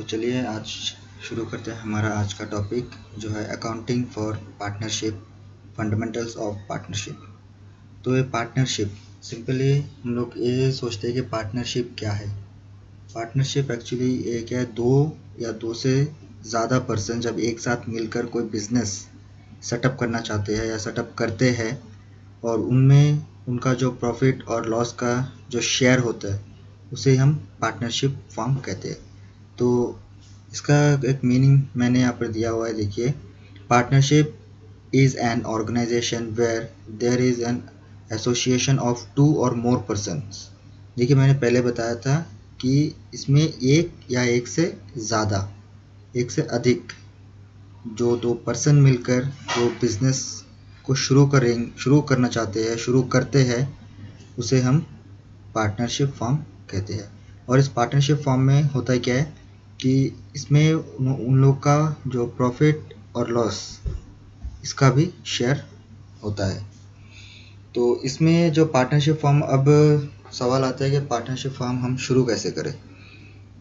चलिए आज शुरू करते हैं हमारा आज का टॉपिक जो है accounting for partnership, fundamentals of partnership. तो ये पार्टनरशिप सिंपली हम लोग ये सोचते हैं कि पार्टनरशिप क्या है। पार्टनरशिप एक्चुअली एक है दो या दो से ज़्यादा पर्सन जब एक साथ मिलकर कोई बिजनेस सेटअप करना चाहते हैं या सेटअप करते हैं और उनमें उनका जो प्रॉफिट और लॉस का जो शेयर होता है उसे हम पार्टनरशिप फॉर्म कहते हैं। तो इसका एक मीनिंग मैंने यहाँ पर दिया हुआ है, देखिए। Partnership is an organisation where there is an association of two or more persons. देखिए मैंने पहले बताया था कि इसमें एक या एक से ज़्यादा, एक से अधिक जो दो पर्सन मिलकर जो बिजनेस को शुरू करना चाहते हैं, शुरू करते हैं, उसे हम पार्टनरशिप फॉर्म कहते हैं। और इस पार्टनरशिप फॉर्म में होता है क्या है कि इसमें उन लोग का जो प्रॉफिट और लॉस इसका भी शेयर होता है। तो इसमें जो पार्टनरशिप फॉर्म, अब सवाल आता है कि पार्टनरशिप फॉर्म हम शुरू कैसे करें।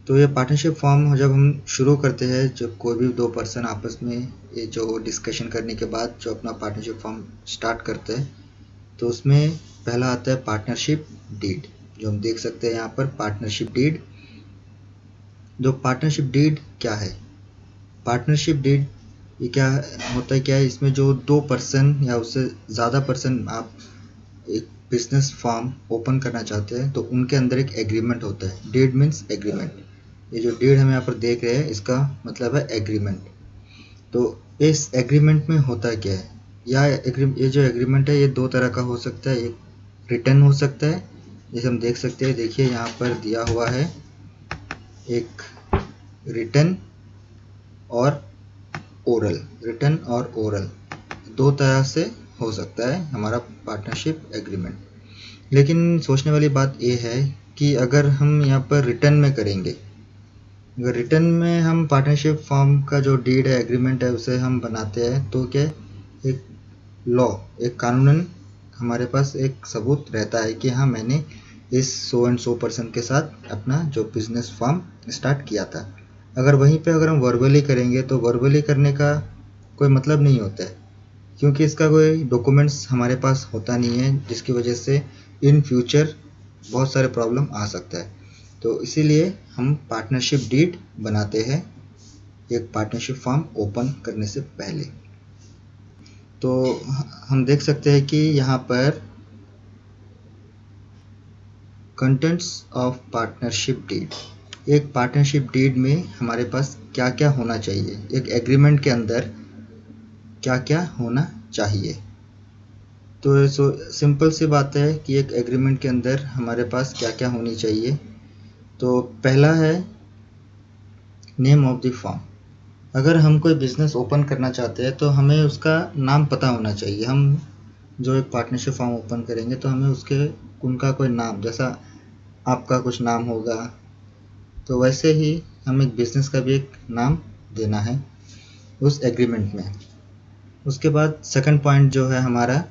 तो ये पार्टनरशिप फॉर्म जब हम शुरू करते हैं, जब कोई भी दो पर्सन आपस में ये जो डिस्कशन करने के बाद जो अपना पार्टनरशिप फॉर्म स्टार्ट करते हैं, तो उसमें पहला आता है पार्टनरशिप डीड, जो हम देख सकते हैं यहाँ पर पार्टनरशिप डीड। जो पार्टनरशिप डीड क्या है, पार्टनरशिप डीड ये क्या होता है, क्या है इसमें जो दो पर्सन या उससे ज़्यादा पर्सन आप एक बिजनेस फॉर्म ओपन करना चाहते हैं तो उनके अंदर एक एग्रीमेंट होता है। Deed means agreement. ये जो डीड हम यहाँ पर देख रहे हैं इसका मतलब है एग्रीमेंट। तो इस एग्रीमेंट में होता क्या है, ये जो एग्रीमेंट है ये दो तरह का हो सकता है। एक रिटर्न हो सकता है, जैसे हम देख सकते हैं, देखिए यहाँ पर दिया हुआ है एक रिटर्न और ओरल। रिटर्न और ओरल दो तरह से हो सकता है हमारा पार्टनरशिप एग्रीमेंट। लेकिन सोचने वाली बात ये है कि अगर हम यहाँ पर रिटर्न में करेंगे, अगर रिटर्न में हम पार्टनरशिप फॉर्म का जो डीड है, एग्रीमेंट है, उसे हम बनाते हैं तो क्या एक लॉ, एक कानूनन हमारे पास एक सबूत रहता है कि हाँ मैंने इस सो एंड सो पर्सन के साथ अपना जो बिजनेस फॉर्म स्टार्ट किया था। अगर वहीं पे अगर हम वर्बली करेंगे तो वर्बली करने का कोई मतलब नहीं होता है, क्योंकि इसका कोई डॉक्यूमेंट्स हमारे पास होता नहीं है, जिसकी वजह से इन फ्यूचर बहुत सारे प्रॉब्लम आ सकता है। तो इसीलिए हम पार्टनरशिप डीड बनाते हैं एक पार्टनरशिप फॉर्म ओपन करने से पहले। तो हम देख सकते हैं कि यहाँ पर कंटेंट्स ऑफ पार्टनरशिप डीड, एक पार्टनरशिप डीड में हमारे पास क्या क्या होना चाहिए, एक एग्रीमेंट के अंदर क्या क्या होना चाहिए। तो सिंपल सी बात है कि एक एग्रीमेंट के अंदर हमारे पास क्या क्या होनी चाहिए। तो पहला है नेम ऑफ द फॉर्म। अगर हम कोई बिजनेस ओपन करना चाहते हैं तो हमें उसका नाम पता होना चाहिए। हम जो एक पार्टनरशिप फॉर्म ओपन करेंगे तो हमें उनका कोई नाम, जैसा आपका कुछ नाम होगा तो वैसे ही हम एक बिजनेस का भी एक नाम देना है उस एग्रीमेंट में। उसके बाद सेकंड पॉइंट जो है हमारा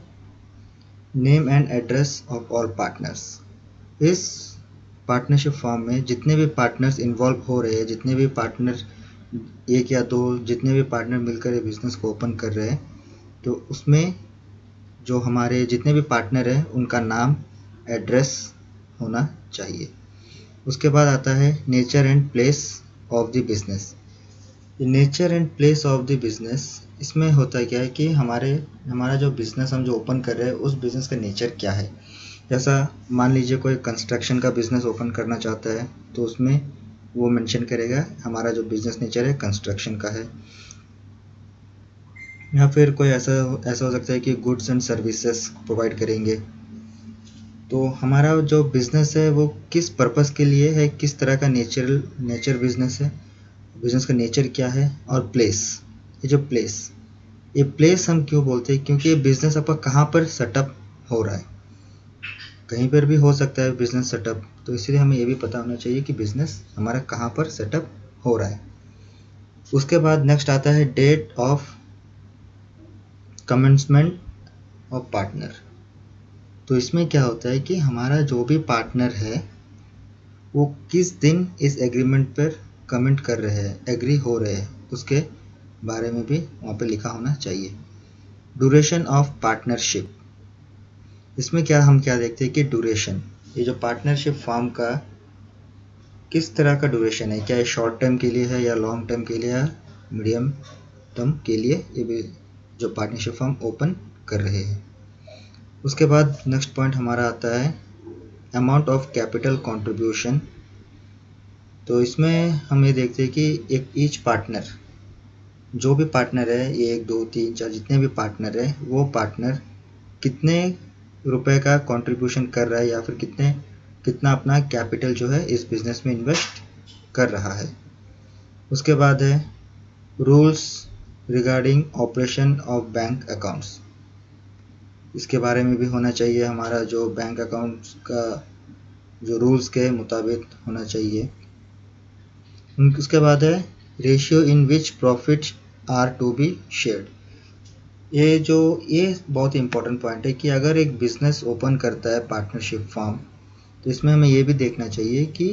name and address of all partners. इस पार्टनरशिप फॉर्म में जितने भी पार्टनर्स इन्वॉल्व हो रहे हैं, जितने भी पार्टनर, एक या दो, जितने भी पार्टनर मिलकर ये बिजनेस को ओपन कर रहे हैं, तो उसमें जो हमारे जितने भी पार्टनर हैं उनका नाम, एड्रेस होना चाहिए। उसके बाद आता है nature and place of the business. Nature and place of the business, इसमें होता है क्या है कि हमारा जो बिजनेस हम जो ओपन कर रहे हैं उस बिजनेस का नेचर क्या है। जैसा मान लीजिए कोई कंस्ट्रक्शन का बिजनेस ओपन करना चाहता है तो उसमें वो मेंशन करेगा हमारा जो बिजनेस नेचर है कंस्ट्रक्शन का है। या फिर कोई ऐसा हो सकता है कि गुड्स एंड सर्विसेज प्रोवाइड करेंगे। तो हमारा जो बिजनेस है वो किस पर्पस के लिए है, किस तरह का नेचर बिजनेस है, बिजनेस का नेचर क्या है। और प्लेस, ये प्लेस हम क्यों बोलते हैं, क्योंकि ये बिजनेस आपका कहाँ पर सेटअप हो रहा है। कहीं पर भी हो सकता है बिजनेस सेटअप, तो इसलिए हमें ये भी पता होना चाहिए कि बिजनेस हमारा कहाँ पर सेटअप हो रहा है। उसके बाद नेक्स्ट आता है date of commencement of partner. तो इसमें क्या होता है कि हमारा जो भी पार्टनर है वो किस दिन इस एग्रीमेंट पर कमेंट कर रहे हैं, एग्री हो रहे हैं, उसके बारे में भी वहाँ पे लिखा होना चाहिए। ड्यूरेशन ऑफ पार्टनरशिप, इसमें हम क्या देखते हैं कि ड्यूरेशन, ये जो पार्टनरशिप फॉर्म का किस तरह का ड्यूरेशन है, क्या ये शॉर्ट टर्म के लिए है या लॉन्ग टर्म के लिए है, मीडियम टर्म के लिए ये भी जो पार्टनरशिप फॉर्म ओपन कर रहे हैं। उसके बाद नेक्स्ट पॉइंट हमारा आता है अमाउंट ऑफ कैपिटल कंट्रीब्यूशन। तो इसमें हम ये देखते हैं कि एक ईच पार्टनर, जो भी पार्टनर है, ये 1 2 3 4 जितने भी पार्टनर है, वो पार्टनर कितने रुपए का कंट्रीब्यूशन कर रहा है या फिर कितना अपना कैपिटल जो है इस बिजनेस में इन्वेस्ट कर रहा है। उसके बाद है rules regarding operation of bank accounts, इसके बारे में भी होना चाहिए, हमारा जो बैंक अकाउंट्स का जो रूल्स के मुताबिक होना चाहिए। उसके बाद है ratio in which profit are to be shared, ये बहुत ही इंपॉर्टेंट पॉइंट है कि अगर एक बिजनेस ओपन करता है पार्टनरशिप फॉर्म, तो इसमें हमें ये भी देखना चाहिए कि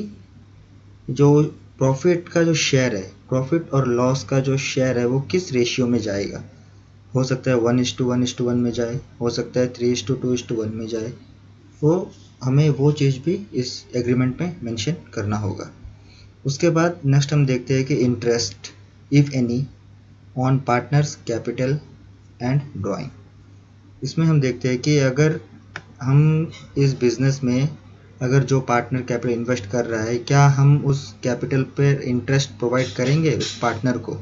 जो प्रॉफिट का जो शेयर है, प्रॉफिट और लॉस का जो शेयर है, वो किस रेशियो में जाएगा। हो सकता है 1:1:1 में जाए, हो सकता है 3:2:1 में जाए, हमें वो चीज़ भी इस एग्रीमेंट में मेंशन करना होगा। उसके बाद नेक्स्ट हम देखते हैं कि interest if any on partners capital and drawing, इसमें हम देखते हैं कि अगर हम इस बिज़नेस में अगर जो पार्टनर कैपिटल इन्वेस्ट कर रहा है, क्या हम उस कैपिटल पर इंटरेस्ट प्रोवाइड करेंगे उस पार्टनर को,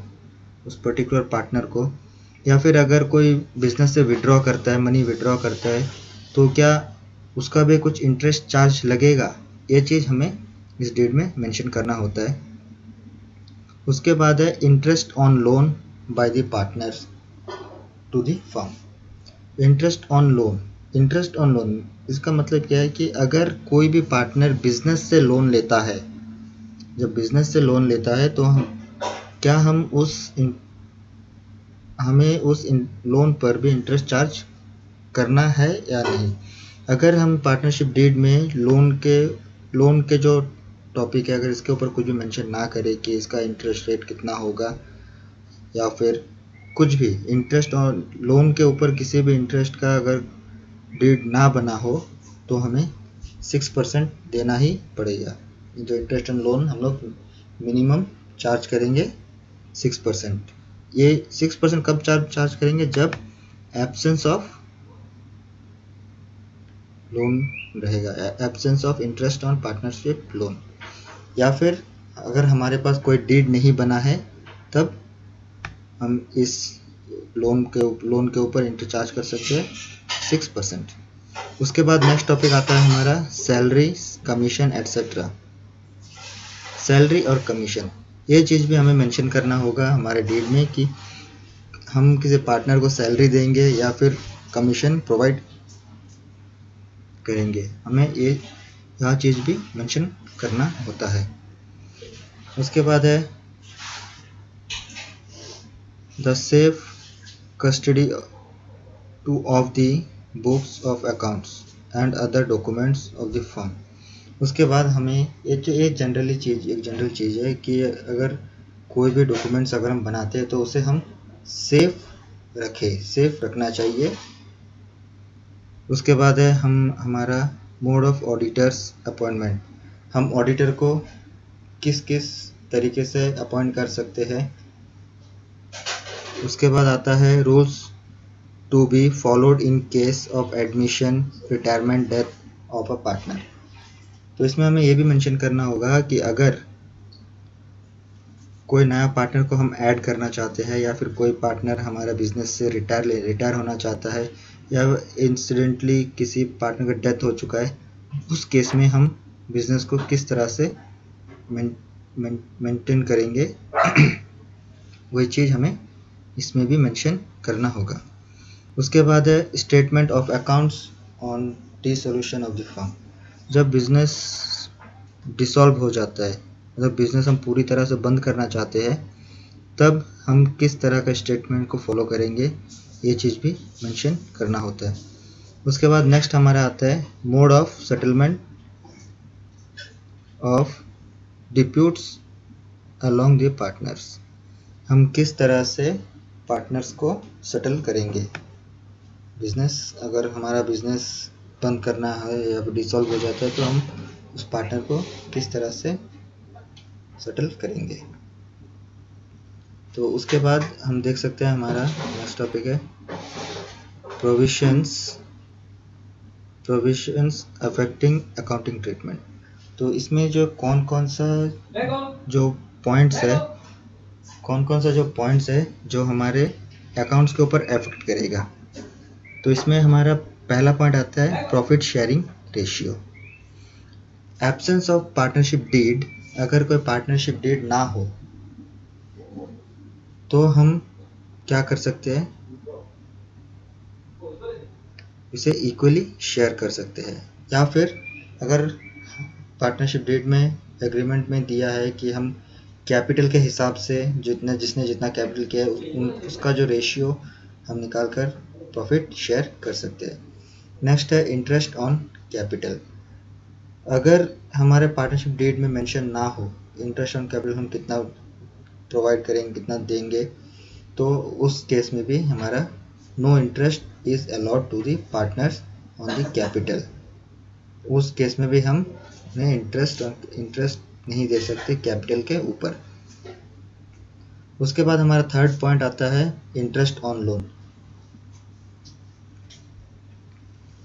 उस पर्टिकुलर पार्टनर को, या फिर अगर कोई बिजनेस से विड्रॉ करता है, मनी विड्रॉ करता है, तो क्या उसका भी कुछ इंटरेस्ट चार्ज लगेगा। ये चीज़ हमें इस डीड में मेंशन करना होता है। उसके बाद है interest on loan by the partners to the firm. Interest on loan इसका मतलब क्या है कि अगर कोई भी पार्टनर बिजनेस से लोन लेता है, जब बिजनेस से लोन लेता है तो हमें उस लोन पर भी इंटरेस्ट चार्ज करना है या नहीं। अगर हम पार्टनरशिप डीड में लोन के जो टॉपिक है, अगर इसके ऊपर कुछ भी मेंशन ना करे कि इसका इंटरेस्ट रेट कितना होगा या फिर कुछ भी इंटरेस्ट और लोन के ऊपर किसी भी इंटरेस्ट का अगर डीड ना बना हो, तो हमें 6% देना ही पड़ेगा। जो इंटरेस्ट ऑन लोन हम लोग मिनिमम चार्ज करेंगे 6%। ये 6% कब चार्ज करेंगे, जब एब्सेंस ऑफ लोन रहेगा, absence of interest on partnership loan, या फिर अगर हमारे पास कोई डीड नहीं बना है, तब हम इस लोन के ऊपर इंटरेस्ट चार्ज कर सकते हैं 6%। उसके बाद नेक्स्ट टॉपिक आता है हमारा सैलरी, कमीशन एटसेट्रा। सैलरी और कमीशन, ये चीज़ भी हमें मेंशन करना होगा हमारे डीड में कि हम किसी पार्टनर को सैलरी देंगे या फिर कमीशन प्रोवाइड करेंगे, हमें यह चीज़ भी मेंशन करना होता है। उसके बाद है the safe custody two of the books of accounts and other documents of the firm. उसके बाद हमें एक जनरल चीज़ है कि अगर कोई भी डॉक्यूमेंट्स अगर हम बनाते हैं तो उसे हम सेफ रखना चाहिए। उसके बाद है हमारा मोड ऑफ ऑडिटर्स अपॉइंटमेंट, हम ऑडिटर को किस तरीके से अपॉइंट कर सकते हैं। उसके बाद आता है rules to be followed in case of admission, retirement, death of a partner. तो इसमें हमें ये भी मेंशन करना होगा कि अगर कोई नया पार्टनर को हम ऐड करना चाहते हैं या फिर कोई पार्टनर हमारा बिजनेस से रिटायर होना चाहता है या इंसिडेंटली किसी पार्टनर का डेथ हो चुका है, उस केस में हम बिजनेस को किस तरह से मेंटेन करेंगे वही चीज़ हमें इसमें भी मेंशन करना होगा। उसके बाद है statement of accounts on dissolution of the firm. जब बिजनेस डिसॉल्व हो जाता है, मतलब बिजनेस हम पूरी तरह से बंद करना चाहते हैं, तब हम किस तरह का स्टेटमेंट को फॉलो करेंगे, ये चीज़ भी मेंशन करना होता है। उसके बाद नेक्स्ट हमारा आता है mode of settlement of disputes along the partners, हम किस तरह से पार्टनर्स को सेटल करेंगे। बिजनेस, अगर हमारा बिजनेस बंद करना है या डिसॉल्व हो जाता है तो हम उस पार्टनर को किस तरह से सेटल करेंगे। तो उसके बाद हम देख सकते हैं हमारा नेक्स्ट टॉपिक है प्रोविजंस अफेक्टिंग अकाउंटिंग ट्रीटमेंट। तो इसमें जो कौन कौन सा जो पॉइंट्स है जो हमारे अकाउंट्स के ऊपर अफेक्ट करेगा। तो इसमें हमारा पहला पॉइंट आता है profit sharing ratio. Absence of partnership deed, अगर कोई पार्टनरशिप डीड ना हो तो हम क्या कर सकते हैं, इसे इक्वली शेयर कर सकते हैं। या फिर अगर पार्टनरशिप डीड में एग्रीमेंट में दिया है कि हम कैपिटल के हिसाब से जिसने जितना कैपिटल किया है उसका जो रेशियो हम निकाल कर प्रॉफिट शेयर कर सकते हैं। नेक्स्ट है इंटरेस्ट ऑन कैपिटल। अगर हमारे पार्टनरशिप डीड में मेंशन ना हो इंटरेस्ट ऑन कैपिटल हम कितना प्रोवाइड करेंगे, कितना देंगे, तो उस केस में भी हमारा no interest is allowed to the partners on the capital. उस केस में भी हम इंटरेस्ट नहीं दे सकते कैपिटल के ऊपर। उसके बाद हमारा थर्ड पॉइंट आता है interest on loan.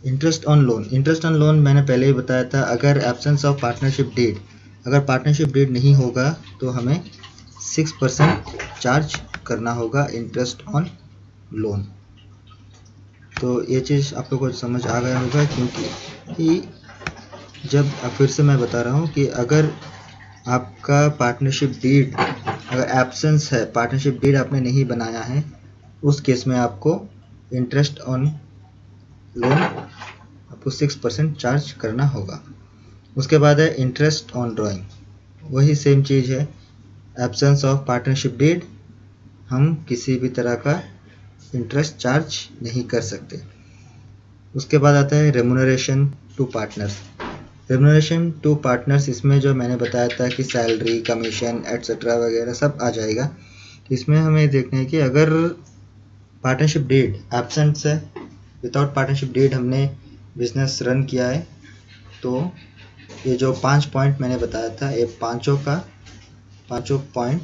Interest on loan मैंने पहले ही बताया था, अगर एब्सेंस ऑफ पार्टनरशिप डीड, अगर पार्टनरशिप डीड नहीं होगा तो हमें 6% चार्ज करना होगा इंटरेस्ट ऑन लोन। तो ये चीज़ आप लोगों को समझ आ गया होगा, क्योंकि जब फिर से मैं बता रहा हूँ कि अगर आपका पार्टनरशिप डीड अगर एब्सेंस है, पार्टनरशिप डीड आपने नहीं बनाया है, उस केस में आपको इंटरेस्ट ऑन लोन आपको 6% चार्ज करना होगा। उसके बाद है इंटरेस्ट ऑन ड्राइंग, वही सेम चीज़ है। एब्सेंस ऑफ पार्टनरशिप डीड हम किसी भी तरह का इंटरेस्ट चार्ज नहीं कर सकते। उसके बाद आता है remuneration to partners. Remuneration to partners, इसमें जो मैंने बताया था कि सैलरी, कमीशन एट्सेट्रा वगैरह सब आ जाएगा। तो इसमें हमें देखना है कि अगर पार्टनरशिप डीड एब्सेंट है, विदाउट पार्टनरशिप डीड हमने बिजनेस रन किया है, तो ये जो 5 पॉइंट मैंने बताया था, ये पाँचों पॉइंट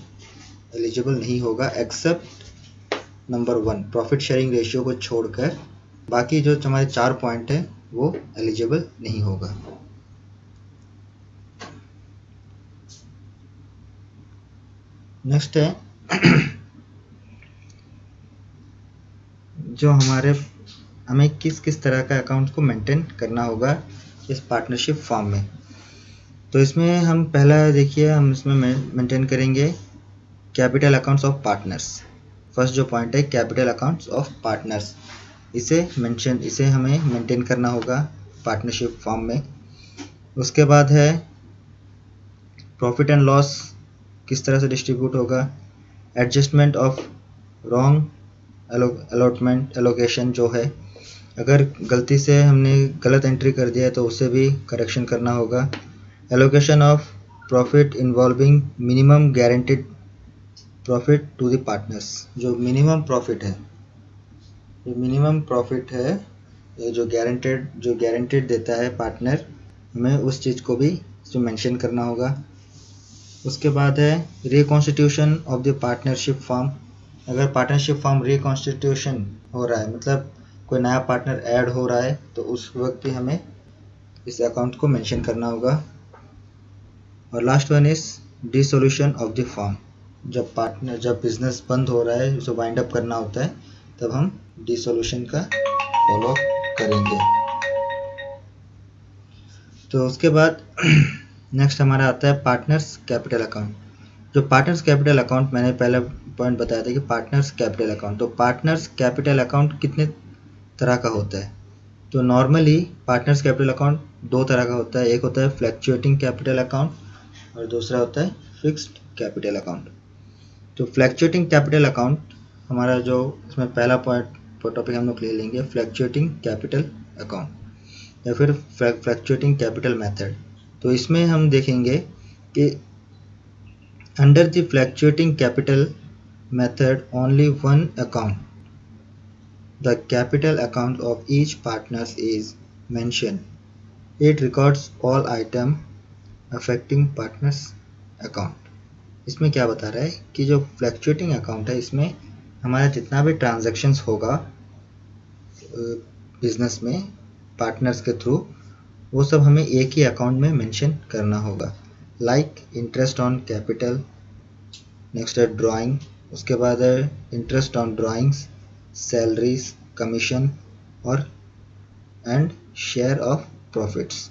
एलिजिबल नहीं होगा, except number 1 profit sharing ratio को छोड़कर। बाकी जो हमारे 4 पॉइंट है वो एलिजिबल नहीं होगा। नेक्स्ट है जो हमें किस तरह का अकाउंट को मेंटेन करना होगा इस पार्टनरशिप फॉर्म में। तो इसमें हम पहला देखिए, हम इसमें मेंटेन करेंगे capital accounts of partners. First जो पॉइंट है कैपिटल अकाउंट्स ऑफ पार्टनर्स, इसे हमें मेंटेन करना होगा पार्टनरशिप फॉर्म में। उसके बाद है प्रॉफिट एंड लॉस किस तरह से डिस्ट्रीब्यूट होगा, एडजस्टमेंट ऑफ रॉन्ग एलोकेशन जो है, अगर गलती से हमने गलत एंट्री कर दिया है तो उसे भी करेक्शन करना होगा। Allocation of profit involving minimum guaranteed profit to the partners. जो मिनिमम प्रॉफिट है, ये जो गारंटेड देता है पार्टनर, हमें उस चीज़ को भी इसमें मेंशन करना होगा। उसके बाद है reconstitution of the partnership form. अगर पार्टनरशिप फॉर्म रिकॉन्स्टिट्यूशन हो रहा है, मतलब कोई नया पार्टनर ऐड हो रहा है, तो उस वक्त भी हमें इस अकाउंट को मेंशन करना होगा। और last one is dissolution of the form. जब बिजनेस बंद हो रहा है, उसे वाइंड अप करना होता है, तब हम डिसोल्यूशन का फॉलो करेंगे। तो उसके बाद नेक्स्ट हमारा आता है पार्टनर्स कैपिटल अकाउंट। जो पार्टनर्स कैपिटल अकाउंट, मैंने पहले पॉइंट बताया था कि पार्टनर्स कैपिटल अकाउंट, तो पार्टनर्स कैपिटल अकाउंट कितने तरह का होता है। तो नॉर्मली पार्टनर्स कैपिटल अकाउंट 2 तरह का होता है, एक होता है फ्लैक्चुएटिंग कैपिटल अकाउंट और दूसरा होता है फिक्स्ड कैपिटल अकाउंट। तो फ्लैक्चुएटिंग कैपिटल अकाउंट हमारा जो इसमें पहला टॉपिक हम लोग ले लेंगे, फ्लैक्चुएटिंग कैपिटल अकाउंट या फिर फ्लैक्चुएटिंग कैपिटल मेथड। तो इसमें हम देखेंगे कि Under the fluctuating capital method, only one account, the capital account of each partners, is mentioned. It records all items affecting partners account. इसमें क्या बता रहा है कि जो फ्लक्चुएटिंग अकाउंट है इसमें हमारा जितना भी ट्रांजैक्शंस होगा बिजनेस में पार्टनर्स के थ्रू, वो सब हमें एक ही अकाउंट में मेंशन करना होगा. Like interest on capital, next है ड्राइंग, उसके बाद है interest on drawings, salaries, commission और एंड शेयर ऑफ प्रॉफिट्स.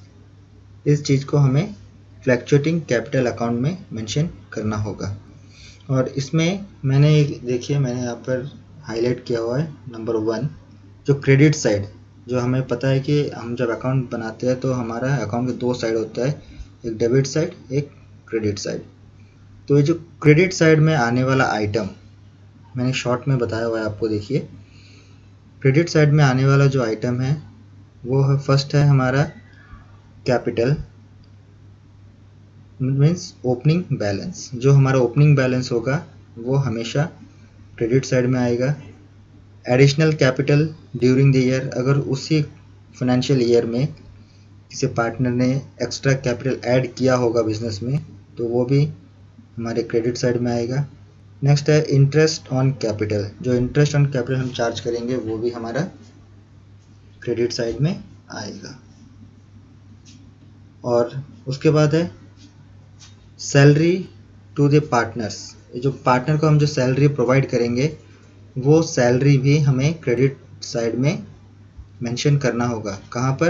इस चीज़ को हमें फ्लक्चुएटिंग कैपिटल अकाउंट में मेंशन करना होगा. और इसमें मैंने देखिए मैंने यहाँ पर हाईलाइट किया हुआ है नंबर 1, जो क्रेडिट साइड, जो हमें पता है कि हम जब अकाउंट बनाते हैं तो हमारा अकाउंट के 2 साइड होता है, एक डेबिट साइड, एक क्रेडिट साइड. तो ये जो क्रेडिट साइड में आने वाला आइटम मैंने शॉर्ट में बताया हुआ है आपको. देखिए क्रेडिट साइड में आने वाला जो आइटम है वो है, फर्स्ट है हमारा कैपिटल, मीन्स ओपनिंग बैलेंस. जो हमारा ओपनिंग बैलेंस होगा वो हमेशा क्रेडिट साइड में आएगा. Additional capital during the year, अगर उसी फाइनेंशियल ईयर में किसी पार्टनर ने एक्स्ट्रा कैपिटल ऐड किया होगा बिजनेस में तो वो भी हमारे क्रेडिट साइड में आएगा. नेक्स्ट है इंटरेस्ट ऑन कैपिटल, जो इंटरेस्ट ऑन कैपिटल हम चार्ज करेंगे वो भी हमारा क्रेडिट साइड में आएगा. और उसके बाद है सैलरी टू द पार्टनर्स, जो पार्टनर को हम जो सैलरी प्रोवाइड करेंगे वो सैलरी भी हमें क्रेडिट साइड में मेंशन करना होगा. कहाँ पर?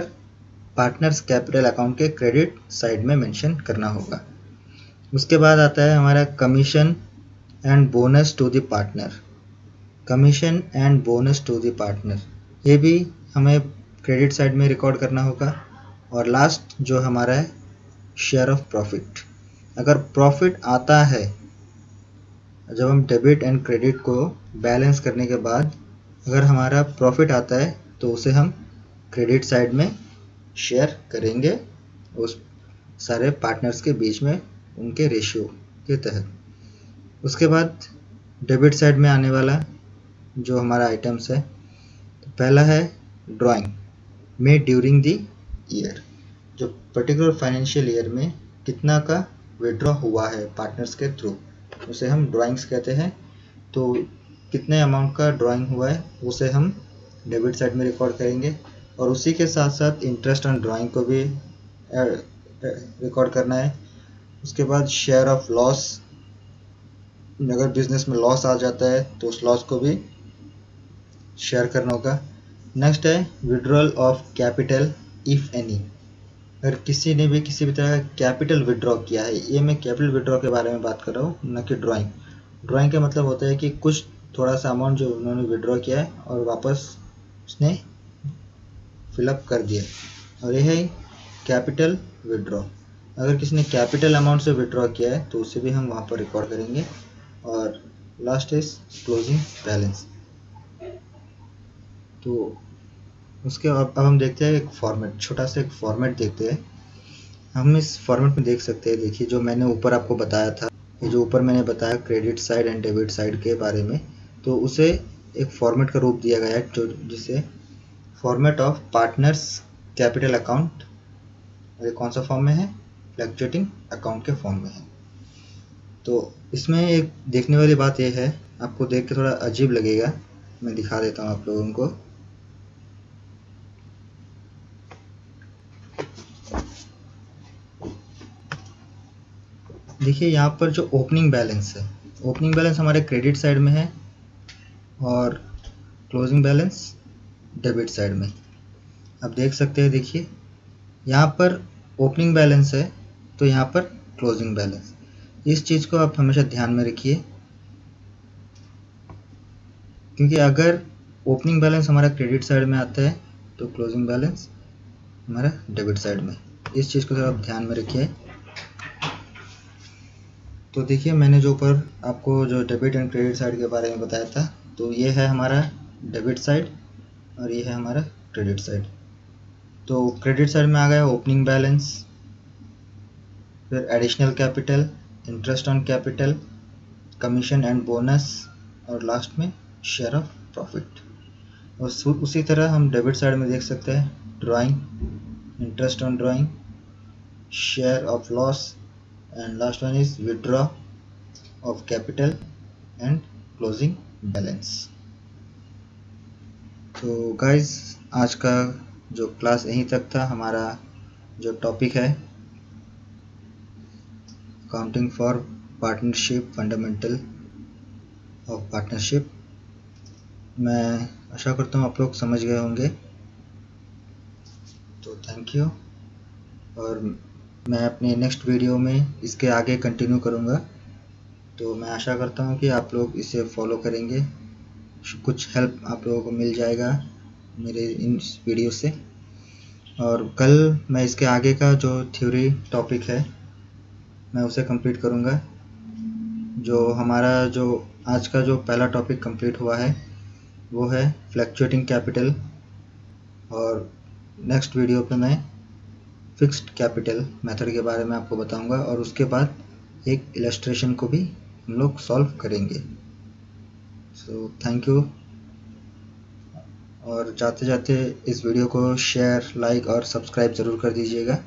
पार्टनर्स कैपिटल अकाउंट के क्रेडिट साइड में मेंशन करना होगा. उसके बाद आता है हमारा commission and bonus to the partner. Commission and bonus to the partner, ये भी हमें क्रेडिट साइड में रिकॉर्ड करना होगा. और लास्ट जो हमारा है शेयर ऑफ प्रॉफिट. अगर प्रॉफिट आता है, जब हम डेबिट एंड क्रेडिट को बैलेंस करने के बाद अगर हमारा प्रॉफिट आता है तो उसे हम क्रेडिट साइड में शेयर करेंगे उस सारे पार्टनर्स के बीच में उनके रेशियो के तहत. उसके बाद डेबिट साइड में आने वाला जो हमारा आइटम्स है, तो पहला है drawing made during the year. जो पर्टिकुलर फाइनेंशियल ईयर में कितना का विड्रॉ हुआ है पार्टनर्स के थ्रू, उसे हम ड्राइंग्स कहते हैं. तो कितने अमाउंट का ड्राइंग हुआ है उसे हम डेबिट साइड में रिकॉर्ड करेंगे. और उसी के साथ साथ इंटरेस्ट ऑन ड्राइंग को भी रिकॉर्ड करना है. उसके बाद शेयर ऑफ लॉस, अगर बिजनेस में लॉस आ जाता है तो उस लॉस को भी शेयर करना होगा. नेक्स्ट है withdrawal of capital if any. अगर किसी ने भी किसी भी तरह का कैपिटल विड्रॉ किया है, ये मैं कैपिटल विड्रॉ के बारे में बात कर रहा हूँ, न कि ड्राइंग. ड्राइंग का मतलब होता है कि कुछ थोड़ा सा अमाउंट जो उन्होंने विड्रॉ किया है और वापस उसने फिलअप कर दिया, और यह है कैपिटल विड्रॉ. अगर किसी ने कैपिटल अमाउंट से विड्रॉ किया है तो उसे भी हम वहाँ पर रिकॉर्ड करेंगे. और लास्ट इज क्लोजिंग बैलेंस. तो उसके अब हम देखते हैं एक फॉर्मेट, छोटा सा एक फॉर्मेट देखते हैं. हम इस फॉर्मेट में देख सकते हैं. देखिए जो मैंने ऊपर आपको बताया था, ये जो ऊपर मैंने बताया credit side and debit side के बारे में, तो उसे एक फॉर्मेट का रूप दिया गया है, जो जिसे format of partners capital account, ये कौन सा फॉर्म में है? फ्लक्चुएटिंग अकाउंट के फॉर्म में है. तो इसमें एक देखने वाली बात यह है, आपको देख के थोड़ा अजीब लगेगा, मैं दिखा देता हूँ आप लोगों को. देखिए यहाँ पर जो ओपनिंग बैलेंस है, ओपनिंग बैलेंस हमारे क्रेडिट साइड में है और क्लोजिंग बैलेंस डेबिट साइड में. अब देख सकते हैं, देखिए यहाँ पर ओपनिंग बैलेंस है तो यहाँ पर क्लोजिंग बैलेंस. इस चीज़ को आप हमेशा ध्यान में रखिए, क्योंकि अगर ओपनिंग बैलेंस हमारा क्रेडिट साइड में आता है तो क्लोजिंग बैलेंस हमारा डेबिट साइड में. इस चीज़ को थोड़ा आप ध्यान में रखिए. तो देखिए मैंने जो ऊपर आपको जो डेबिट एंड क्रेडिट साइड के बारे में बताया था, तो ये है हमारा डेबिट साइड और ये है हमारा क्रेडिट साइड. तो क्रेडिट साइड में आ गया ओपनिंग बैलेंस, फिर additional capital, interest on capital, commission and bonus, और लास्ट में शेयर ऑफ प्रॉफिट। उसी तरह हम डेबिट साइड में देख सकते हैं drawing, interest on drawing, share of loss, and last one is withdraw of capital and closing balance. तो गाइज आज का जो क्लास यहीं तक था। हमारा जो टॉपिक है accounting for partnership, fundamental of partnership. मैं आशा करता हूँ आप लोग समझ गए होंगे। तो थैंक यू, और मैं अपने नेक्स्ट वीडियो में इसके आगे कंटिन्यू करूँगा। तो मैं आशा करता हूँ कि आप लोग इसे फॉलो करेंगे, कुछ हेल्प आप लोगों को मिल जाएगा मेरे इन वीडियो से। और कल मैं इसके आगे का जो थ्योरी टॉपिक है मैं उसे कंप्लीट करूँगा। जो हमारा जो आज का जो पहला टॉपिक कंप्लीट हुआ है वो है फ्लक्चुएटिंग कैपिटल, और नेक्स्ट वीडियो पे मैं फिक्स्ड कैपिटल मेथड के बारे में आपको बताऊंगा, और उसके बाद एक इलस्ट्रेशन को भी हम लोग सॉल्व करेंगे। सो थैंक यू, और जाते जाते इस वीडियो को शेयर, लाइक और सब्सक्राइब ज़रूर कर दीजिएगा।